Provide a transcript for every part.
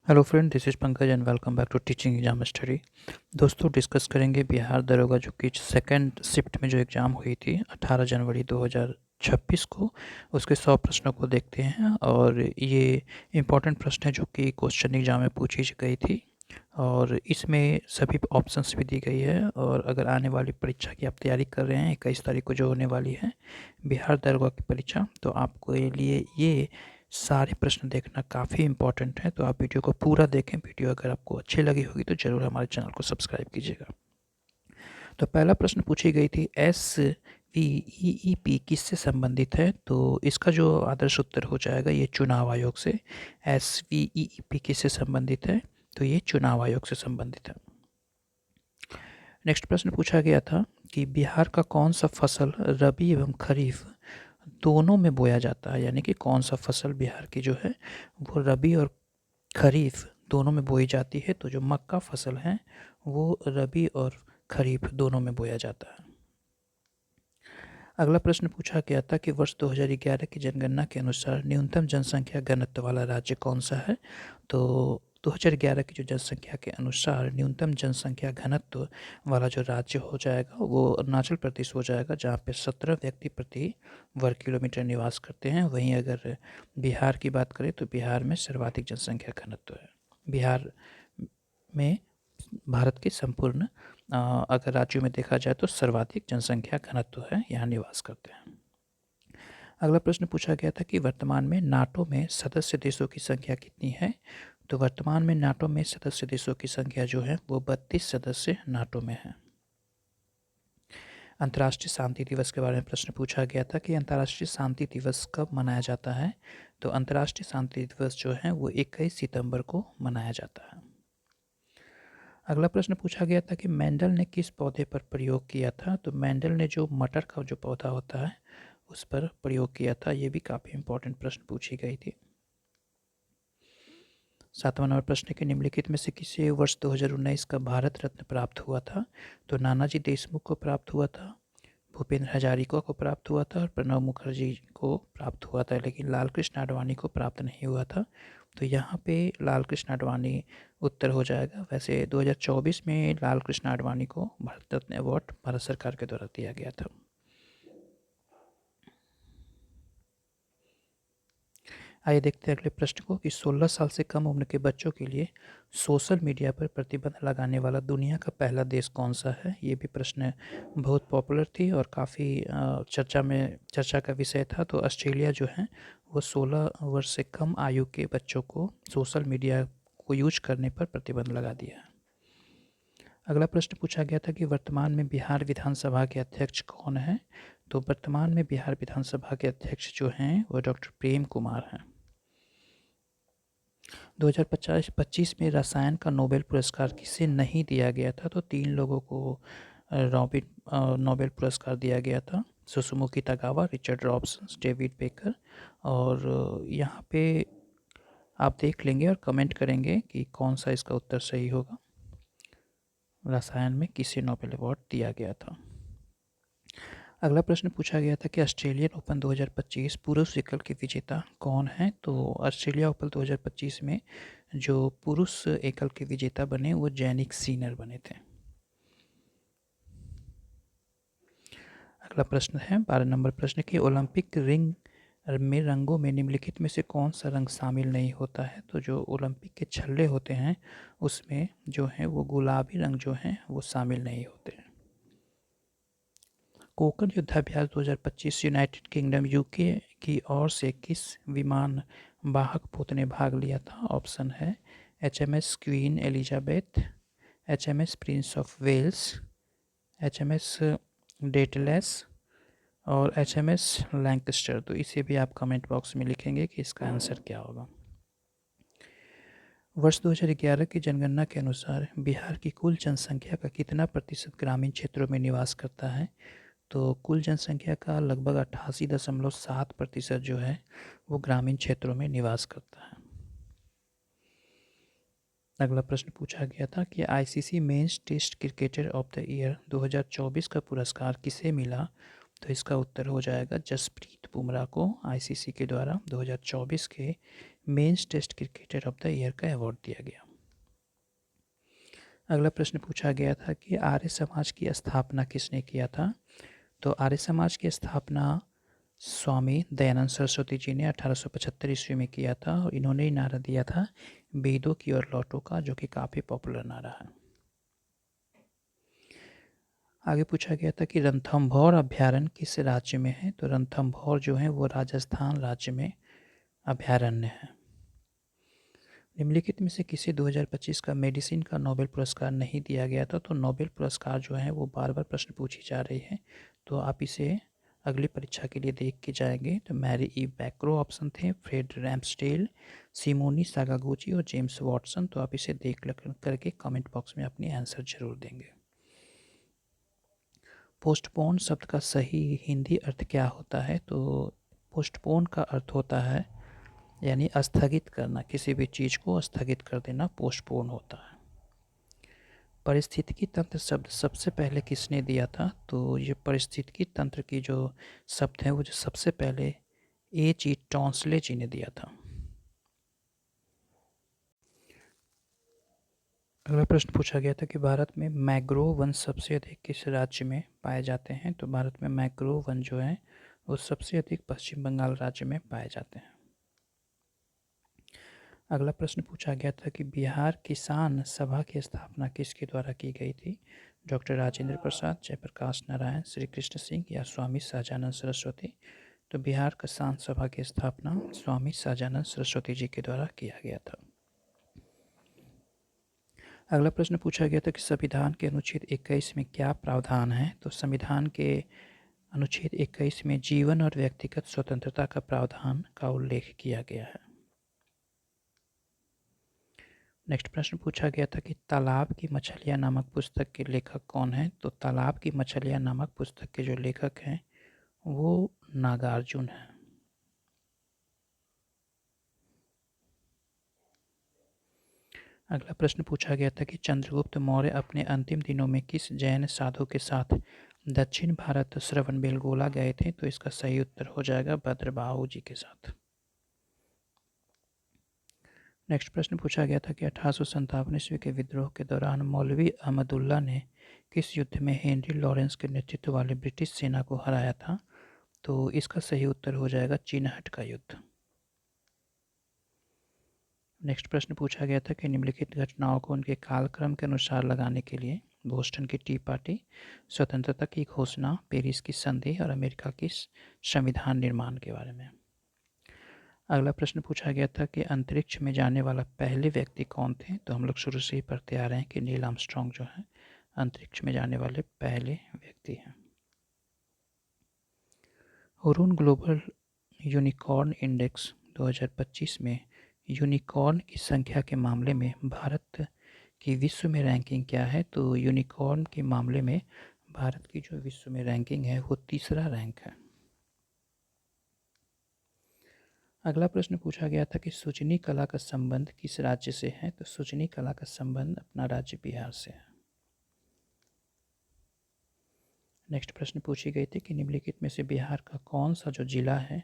Hello friend, this is Pankaj and welcome back to teaching exam study. दोस्तों, discuss करेंगे बिहार दरोगा जो कि सेकंड शिफ्ट में जो एग्ज़ाम हुई थी 18 जनवरी 2026 को। उसके 100 प्रश्नों को देखते हैं और ये इम्पॉर्टेंट प्रश्न है जो कि क्वेश्चन एग्जाम में पूछी गई थी और इसमें सभी ऑप्शंस भी दी गई है। और अगर आने वाली परीक्षा की आप तैयारी कर रहे हैं 21 तारीख को जो होने वाली है बिहार दरोगा की परीक्षा, तो आपको लिए ये सारे प्रश्न देखना काफ़ी इम्पोर्टेंट है। तो आप वीडियो को पूरा देखें। वीडियो अगर आपको अच्छी लगी होगी तो ज़रूर हमारे चैनल को सब्सक्राइब कीजिएगा। तो पहला प्रश्न पूछी गई थी, SVEEP किससे संबंधित है? तो इसका जो आदर्श उत्तर हो जाएगा ये चुनाव आयोग से। SVEEP किससे संबंधित है? तो ये चुनाव आयोग से संबंधित है। नेक्स्ट प्रश्न पूछा गया था कि बिहार का कौन सा फसल रबी एवं खरीफ दोनों में बोया जाता है, यानी कि कौन सा फसल बिहार की जो है वो रबी और खरीफ दोनों में बोई जाती है। तो जो मक्का फसल है वो रबी और खरीफ दोनों में बोया जाता है। अगला प्रश्न पूछा गया था कि वर्ष 2011 की जनगणना के अनुसार न्यूनतम जनसंख्या घनत्व वाला राज्य कौन सा है? तो 2011 की जो जनसंख्या के अनुसार न्यूनतम जनसंख्या घनत्व वाला जो राज्य हो जाएगा वो अरुणाचल प्रदेश हो जाएगा, जहाँ पे 17 व्यक्ति प्रति वर्ग किलोमीटर निवास करते हैं। वहीं अगर बिहार की बात करें तो बिहार में सर्वाधिक जनसंख्या घनत्व है। बिहार में भारत के संपूर्ण अगर राज्यों में देखा जाए तो सर्वाधिक जनसंख्या घनत्व है, यहाँ निवास करते हैं। अगला प्रश्न पूछा गया था कि वर्तमान में नाटो में सदस्य देशों की संख्या कितनी है? तो वर्तमान में नाटो में सदस्य देशों की संख्या जो है वो 32 सदस्य नाटो में है। अंतर्राष्ट्रीय शांति दिवस के बारे में प्रश्न पूछा गया था कि अंतर्राष्ट्रीय शांति दिवस कब मनाया जाता है? तो अंतर्राष्ट्रीय शांति दिवस जो है वो 21 सितंबर को मनाया जाता है। अगला प्रश्न पूछा गया था कि मेंडल ने किस पौधे पर प्रयोग किया था? तो मेंडल ने जो मटर का जो पौधा होता है उस पर प्रयोग किया था। ये भी काफ़ी इंपॉर्टेंट प्रश्न पूछी गई थी। 7वां नंबर प्रश्न के निम्नलिखित में से किसे वर्ष 2019 का भारत रत्न प्राप्त हुआ था? तो नानाजी देशमुख को प्राप्त हुआ था, भूपेंद्र हजारिका को प्राप्त हुआ था और प्रणब मुखर्जी को प्राप्त हुआ था, लेकिन लाल कृष्ण आडवाणी को प्राप्त नहीं हुआ था। तो यहाँ पे लाल कृष्ण आडवाणी उत्तर हो जाएगा। वैसे 2024 में लाल कृष्ण आडवाणी को भारत रत्न अवार्ड भारत सरकार के द्वारा दिया गया था। आइए देखते हैं अगले प्रश्न को कि 16 साल से कम उम्र के बच्चों के लिए सोशल मीडिया पर प्रतिबंध लगाने वाला दुनिया का पहला देश कौन सा है? ये भी प्रश्न बहुत पॉपुलर थी और काफ़ी चर्चा का विषय था। तो ऑस्ट्रेलिया जो है वो 16 वर्ष से कम आयु के बच्चों को सोशल मीडिया को यूज करने पर प्रतिबंध लगा दिया है। अगला प्रश्न पूछा गया था कि वर्तमान में बिहार विधानसभा के अध्यक्ष कौन हैं? तो वर्तमान में बिहार विधानसभा के अध्यक्ष जो हैं वो डॉक्टर प्रेम कुमार हैं। 2025 में रसायन का नोबेल पुरस्कार किसे नहीं दिया गया था? तो 3 लोगों को नोबेल पुरस्कार दिया गया था, सुसुमुकी तगावा, रिचर्ड रॉबसन, डेविड बेकर। और यहाँ पे आप देख लेंगे और कमेंट करेंगे कि कौन सा इसका उत्तर सही होगा। रसायन में किसे नोबेल अवार्ड दिया गया था? अगला प्रश्न पूछा गया था कि ऑस्ट्रेलियन ओपन 2025 पुरुष एकल के विजेता कौन हैं? तो ऑस्ट्रेलिया ओपन 2025 में जो पुरुष एकल के विजेता बने वो जैनिक सीनर बने थे। अगला प्रश्न है 12 नंबर प्रश्न की ओलंपिक रिंग में रंगों में निम्नलिखित में से कौन सा रंग शामिल नहीं होता है? तो जो ओलंपिक के छल्ले होते हैं उसमें जो है वो गुलाबी रंग जो है वो शामिल नहीं होते हैं। कोकण युद्धाभ्यास 2025 यूनाइटेड किंगडम यूके की ओर से किस विमान वाहक पोत ने भाग लिया था? ऑप्शन है HMS Queen Elizabeth, HMS Prince of Wales, HMS Dauntless और HMS लैंकस्टर। तो इसे भी आप कमेंट बॉक्स में लिखेंगे कि इसका आंसर क्या होगा। वर्ष 2011 की जनगणना के अनुसार बिहार की कुल जनसंख्या का कितना प्रतिशत ग्रामीण क्षेत्रों में निवास करता है? तो कुल जनसंख्या का लगभग 88.7% जो है वो ग्रामीण क्षेत्रों में निवास करता है। अगला प्रश्न पूछा गया था कि ICC men's test cricketer of the year 2024 का पुरस्कार किसे मिला? तो इसका उत्तर हो जाएगा जसप्रीत बुमराह को ICC के द्वारा 2024 के men's test cricketer of the year का अवार्ड दिया गया। अगला प्रश्न पूछा गया था कि आर्य समाज की स्थापना किसने किया था। तो आर्य समाज की स्थापना स्वामी दयानंद सरस्वती जी ने 1875 ईस्वी में किया था और इन्होंने ही नारा दिया था वेदों की ओर लौटो का, जो कि काफ़ी पॉपुलर नारा है। आगे पूछा गया था कि रणथंभौर अभयारण्य किस राज्य में है। तो रणथंभौर जो है वो राजस्थान राज्य में अभयारण्य है। निम्नलिखित में से किसे 2025 का मेडिसिन का नोबेल पुरस्कार नहीं दिया गया था। तो नोबेल पुरस्कार जो है वो बार बार प्रश्न पूछी जा रही है, तो आप इसे अगली परीक्षा के लिए देख के जाएंगे। तो मैरी ई बैक्रो ऑप्शन थे, फ्रेड रैम्सडेल, सिमोनी सागागुची और जेम्स वॉटसन। तो आप इसे देख करके कमेंट बॉक्स में अपनी आंसर जरूर देंगे। पोस्टपोन शब्द का सही हिंदी अर्थ क्या होता है। तो पोस्टपोन का अर्थ होता है यानी स्थगित करना, किसी भी चीज़ को स्थगित कर देना पोस्टपोन होता है। पारिस्थितिकी तंत्र शब्द सबसे पहले किसने दिया था। तो ये पारिस्थितिकी तंत्र की जो शब्द है वो जो सबसे पहले A.G. टॉन्सले जी ने दिया था। अगला प्रश्न पूछा गया था कि भारत में मैंग्रोव वन सबसे अधिक किस राज्य में पाए जाते हैं। तो भारत में मैंग्रोव वन जो है वो सबसे अधिक पश्चिम बंगाल राज्य में पाए जाते हैं। अगला प्रश्न पूछा गया था कि बिहार किसान सभा की स्थापना किसके द्वारा की गई थी। डॉक्टर राजेंद्र प्रसाद, जयप्रकाश नारायण, श्री कृष्ण सिंह या स्वामी सहजानंद सरस्वती। तो बिहार किसान सभा की स्थापना स्वामी सहजानंद सरस्वती जी के द्वारा किया गया था। अगला प्रश्न पूछा गया था कि संविधान के अनुच्छेद 21 में क्या प्रावधान है। तो संविधान के अनुच्छेद 21 में जीवन और व्यक्तिगत स्वतंत्रता का प्रावधान का उल्लेख किया गया है। नेक्स्ट प्रश्न पूछा गया था कि तालाब की मछलियाँ नामक पुस्तक के लेखक कौन हैं। तो तालाब की मछलियाँ नामक पुस्तक के जो लेखक हैं वो नागार्जुन हैं। अगला प्रश्न पूछा गया था कि चंद्रगुप्त मौर्य अपने अंतिम दिनों में किस जैन साधु के साथ दक्षिण भारत श्रवणबेलगोला गए थे। तो इसका सही उत्तर हो जाएगा भद्रबाहु जी के साथ। नेक्स्ट प्रश्न पूछा गया था कि 1857 ईस्वी के विद्रोह के दौरान मौलवी अहमदुल्ला ने किस युद्ध में हेनरी लॉरेंस के नेतृत्व वाली ब्रिटिश सेना को हराया था। तो इसका सही उत्तर हो जाएगा चिनहट का युद्ध। नेक्स्ट प्रश्न पूछा गया था कि निम्नलिखित घटनाओं को उनके कालक्रम के अनुसार लगाने के लिए बोस्टन की टी पार्टी, स्वतंत्रता की घोषणा, पेरिस की संधि और अमेरिका की संविधान निर्माण के बारे में। अगला प्रश्न पूछा गया था कि अंतरिक्ष में जाने वाला पहले व्यक्ति कौन थे। तो हम लोग शुरू से ही पढ़ते आ रहे हैं कि नील आर्मस्ट्रॉन्ग जो है अंतरिक्ष में जाने वाले पहले व्यक्ति हैं। हुरून ग्लोबल यूनिकॉर्न इंडेक्स 2025 में यूनिकॉर्न की संख्या के मामले में भारत की विश्व में रैंकिंग क्या है। तो यूनिकॉर्न के मामले में भारत की जो विश्व में रैंकिंग है वो तीसरा रैंक है। अगला प्रश्न पूछा गया था कि सुजनी कला का संबंध किस राज्य से है। तो सुजनी कला का संबंध अपना राज्य बिहार से है। नेक्स्ट प्रश्न पूछी गई थी कि निम्नलिखित में से बिहार का कौन सा जो जिला है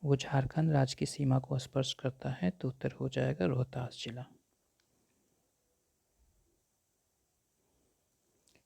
वो झारखंड राज्य की सीमा को स्पर्श करता है। तो उत्तर हो जाएगा रोहतास जिला।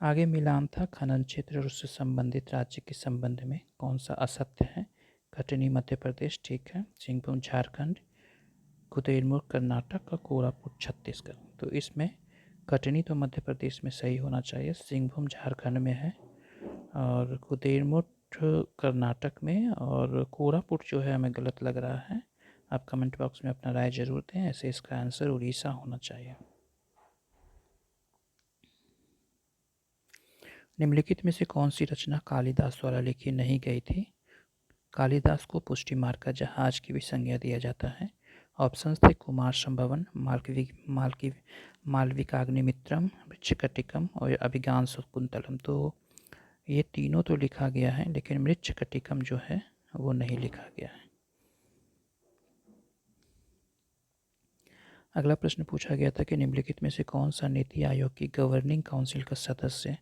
आगे मिलान था खनन क्षेत्र और उससे संबंधित राज्य के संबंध में कौन सा असत्य है। कटनी मध्य प्रदेश ठीक है, सिंहभूम झारखंड, कुतुरेमुख कर्नाटक और कोरापुट छत्तीसगढ़। तो इसमें कटनी तो मध्य प्रदेश में सही होना चाहिए, सिंहभूम झारखंड में है और कुतुरेमुख कर्नाटक में और कोरापुट जो है हमें गलत लग रहा है। आप कमेंट बॉक्स में अपना राय जरूर दें, ऐसे इसका आंसर उड़ीसा होना चाहिए। निम्नलिखित में से कौन सी रचना कालिदास द्वारा लिखी नहीं गई थी। कालिदास को पुष्टि मार्ग का जहाज की भी संज्ञा दिया जाता है। ऑप्शंस थे कुमार संभवन, मालविकाग्निमित्रम, मृच्छकटिकम और अभिज्ञान शकुंतलम। तो ये तीनों तो लिखा गया है लेकिन मृच्छकटिकम जो है वो नहीं लिखा गया है। अगला प्रश्न पूछा गया था कि निम्नलिखित में से कौन सा नीति आयोग की गवर्निंग काउंसिल का सदस्य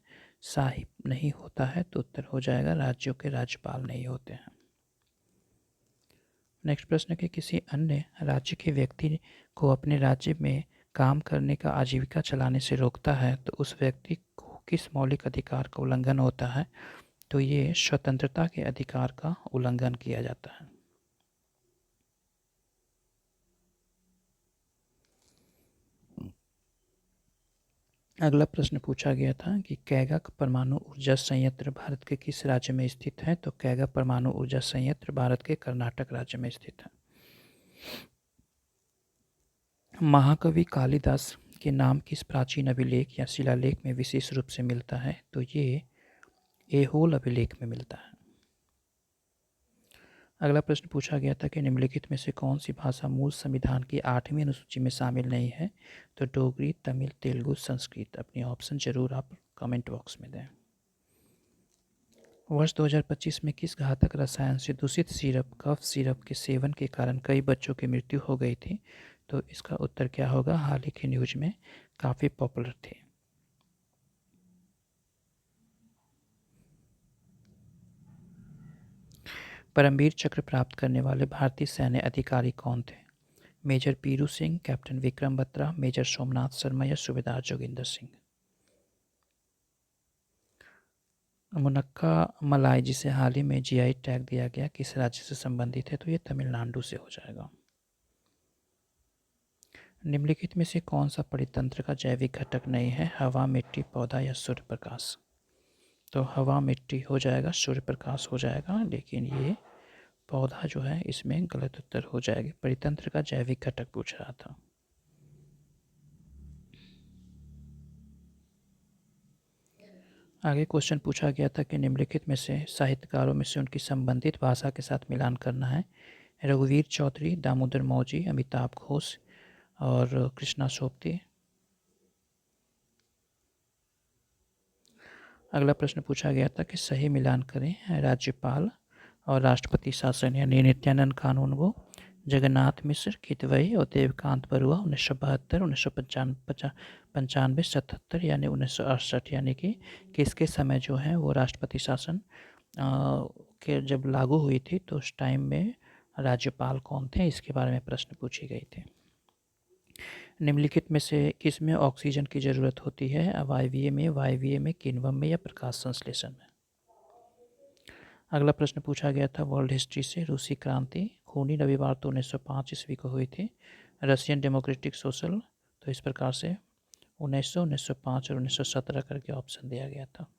साहिब नहीं होता है। तो उत्तर हो जाएगा राज्यों के राज्यपाल नहीं होते हैं। नेक्स्ट प्रश्न है कि किसी अन्य राज्य के व्यक्ति को अपने राज्य में काम करने का आजीविका चलाने से रोकता है तो उस व्यक्ति को किस मौलिक अधिकार का उल्लंघन होता है? तो ये स्वतंत्रता के अधिकार का उल्लंघन किया जाता है। अगला प्रश्न पूछा गया था कि कैगा परमाणु ऊर्जा संयंत्र भारत के किस राज्य में स्थित है? तो कैगा परमाणु ऊर्जा संयंत्र भारत के कर्नाटक राज्य में स्थित है। महाकवि कालिदास के नाम किस प्राचीन अभिलेख या शिलालेख में विशेष रूप से मिलता है? तो ये ऐहोल अभिलेख में मिलता है। अगला प्रश्न पूछा गया था कि निम्नलिखित में से कौन सी भाषा मूल संविधान की 8वीं अनुसूची में शामिल नहीं है? तो डोगरी, तमिल, तेलुगु, संस्कृत। अपनी ऑप्शन जरूर आप कमेंट बॉक्स में दें। वर्ष 2025 में किस घातक रसायन से दूषित सिरप कफ सिरप के सेवन के कारण कई बच्चों की मृत्यु हो गई थी? तो इसका उत्तर क्या होगा? हाल ही के न्यूज में काफ़ी पॉपुलर थे। परमवीर चक्र प्राप्त करने वाले भारतीय सैन्य अधिकारी कौन थे? मेजर पीरू सिंह, कैप्टन विक्रम बत्रा, मेजर सोमनाथ शर्मा या सूबेदार जोगिंदर सिंह। मुनक्का मलाई जिसे हाल ही में जीआई टैग दिया गया किस राज्य से संबंधित है? तो ये तमिलनाडु से हो जाएगा। निम्नलिखित में से कौन सा परितंत्र का जैविक घटक नहीं है? हवा, मिट्टी, पौधा या सूर्य प्रकाश। तो हवा, मिट्टी हो जाएगा, सूर्य प्रकाश हो जाएगा, लेकिन ये पौधा जो है इसमें गलत उत्तर हो जाएगा। परितंत्र का जैविक घटक पूछ रहा था। आगे क्वेश्चन पूछा गया था कि निम्नलिखित में से साहित्यकारों में से उनकी संबंधित भाषा के साथ मिलान करना है। रघुवीर चौधरी, दामोदर मौजी, अमिताभ घोष और कृष्णा सोपती। अगला प्रश्न पूछा गया था कि सही मिलान करें राज्यपाल और राष्ट्रपति शासन यानी नित्यानंद कानून को जगन्नाथ मिश्र, कितवई और देवकांत बरुआ 1972, 1995, 77 यानी 1968 यानी कि किसके समय जो है वो राष्ट्रपति शासन के जब लागू हुई थी तो उस टाइम में राज्यपाल कौन थे, इसके बारे में प्रश्न पूछे गए थे। निम्नलिखित में से किस में ऑक्सीजन की ज़रूरत होती है? वायवीय में, किण्वन में या प्रकाश संश्लेषण में। अगला प्रश्न पूछा गया था वर्ल्ड हिस्ट्री से। रूसी क्रांति खूनी रविवार तो 1905 ईस्वी को हुई थी। रशियन डेमोक्रेटिक सोशल तो इस प्रकार से 1900, 1905 और 1917 करके ऑप्शन दिया गया था।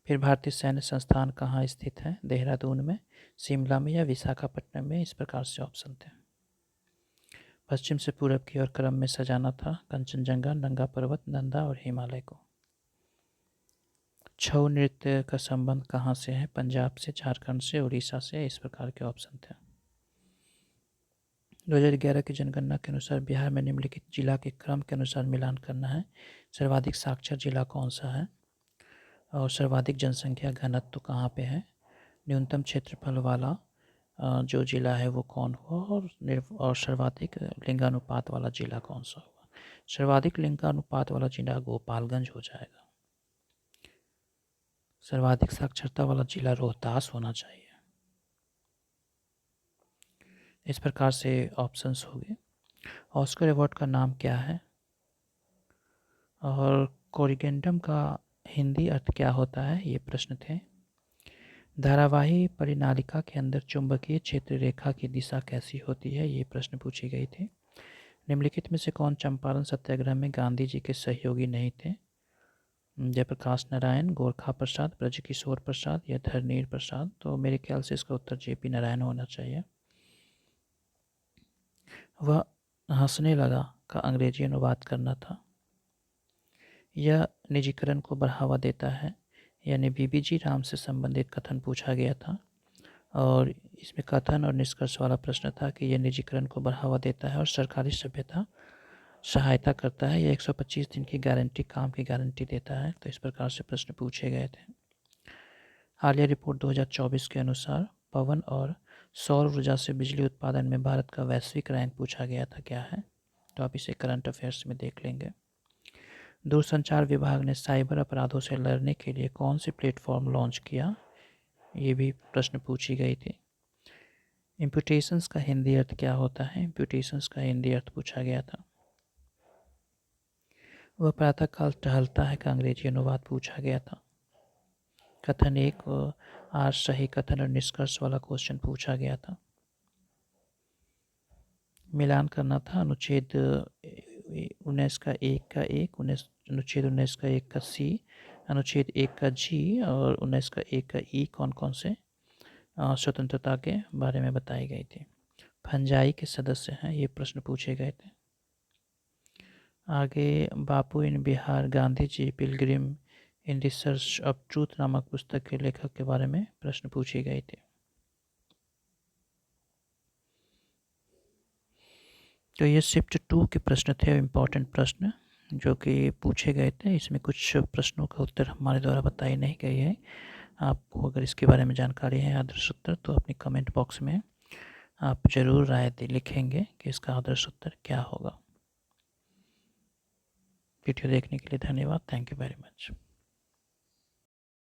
फिर भारतीय सैन्य संस्थान कहाँ स्थित है? देहरादून में, शिमला में या विशाखापट्टनम में। इस प्रकार से ऑप्शन थे। पश्चिम से पूरब की ओर क्रम में सजाना था कंचनजंगा, नंगा पर्वत, नंदा और हिमालय को। छऊ नृत्य का संबंध कहाँ से है? पंजाब से, झारखंड से, उड़ीसा से। इस प्रकार के ऑप्शन थे। 2011 की जनगणना के अनुसार बिहार में निम्नलिखित जिला के क्रम के अनुसार मिलान करना है। सर्वाधिक साक्षर जिला कौन सा है और सर्वाधिक जनसंख्या घनत्व कहाँ पे है? न्यूनतम क्षेत्रफल वाला जो जिला है वो कौन हुआ और सर्वाधिक लिंगानुपात वाला जिला कौन सा हुआ? सर्वाधिक लिंगानुपात वाला जिला गोपालगंज हो जाएगा। सर्वाधिक साक्षरता वाला जिला रोहतास होना चाहिए। इस प्रकार से ऑप्शंस हो गए। ऑस्कर अवार्ड का नाम क्या है और कोरिगेंडम का हिंदी अर्थ क्या होता है? ये प्रश्न थे। धारावाही परिनालिका के अंदर चुंबकीय क्षेत्र रेखा की दिशा कैसी होती है? ये प्रश्न पूछे गए थे। निम्नलिखित में से कौन चंपारण सत्याग्रह में गांधी जी के सहयोगी नहीं थे? जयप्रकाश नारायण, गोरखा प्रसाद, ब्रजकिशोर प्रसाद या धरनीर प्रसाद। तो मेरे ख्याल से इसका उत्तर जेपी नारायण होना चाहिए। वह हंसने लगा का अंग्रेजी अनुवाद करना था। यह निजीकरण को बढ़ावा देता है यानी बीबीजी राम से संबंधित कथन पूछा गया था और इसमें कथन और निष्कर्ष वाला प्रश्न था कि यह निजीकरण को बढ़ावा देता है और सरकारी सभ्यता सहायता करता है। यह 125 दिन की गारंटी, काम की गारंटी देता है। तो इस प्रकार से प्रश्न पूछे गए थे। हालिया रिपोर्ट 2024 के अनुसार पवन और सौर ऊर्जा से बिजली उत्पादन में भारत का वैश्विक रैंक पूछा गया था, क्या है? तो आप इसे करंट अफेयर्स में देख लेंगे। दूरसंचार विभाग ने साइबर अपराधों से लड़ने के लिए कौन सी प्लेटफॉर्म लॉन्च किया? ये भी प्रश्न पूछी गई थी। इम्प्यूटेशंस का हिंदी अर्थ क्या होता है? इम्प्यूटेशंस का हिंदी अर्थ पूछा गया था। वह प्रातःकाल टहलता है का अंग्रेजी अनुवाद पूछा गया था। कथन 1 आज सही कथन और निष्कर्ष वाला क्वेश्चन पूछा गया था। मिलान करना था अनुच्छेद 19 का 1 का 1, अनुच्छेद 19 का 1 का सी, अनुच्छेद 1 का जी और 19 का 1 का ई कौन कौन से स्वतंत्रता के बारे में बताई गई थी। फंजाई के सदस्य हैं, ये प्रश्न पूछे गए थे। आगे Bapu in Bihar, Gandhi ji pilgrim in research of truth नामक पुस्तक के लेखक के बारे में प्रश्न पूछे गए थे। तो ये शिफ्ट 2 के प्रश्न थे, इम्पॉर्टेंट प्रश्न जो कि पूछे गए थे। इसमें कुछ प्रश्नों का उत्तर हमारे द्वारा बताई नहीं गई है। आपको अगर इसके बारे में जानकारी है आदर्श उत्तर, तो अपनी कमेंट बॉक्स में आप ज़रूर राय लिखेंगे कि इसका आदर्श उत्तर क्या होगा। वीडियो देखने के लिए धन्यवाद। Thank you very much.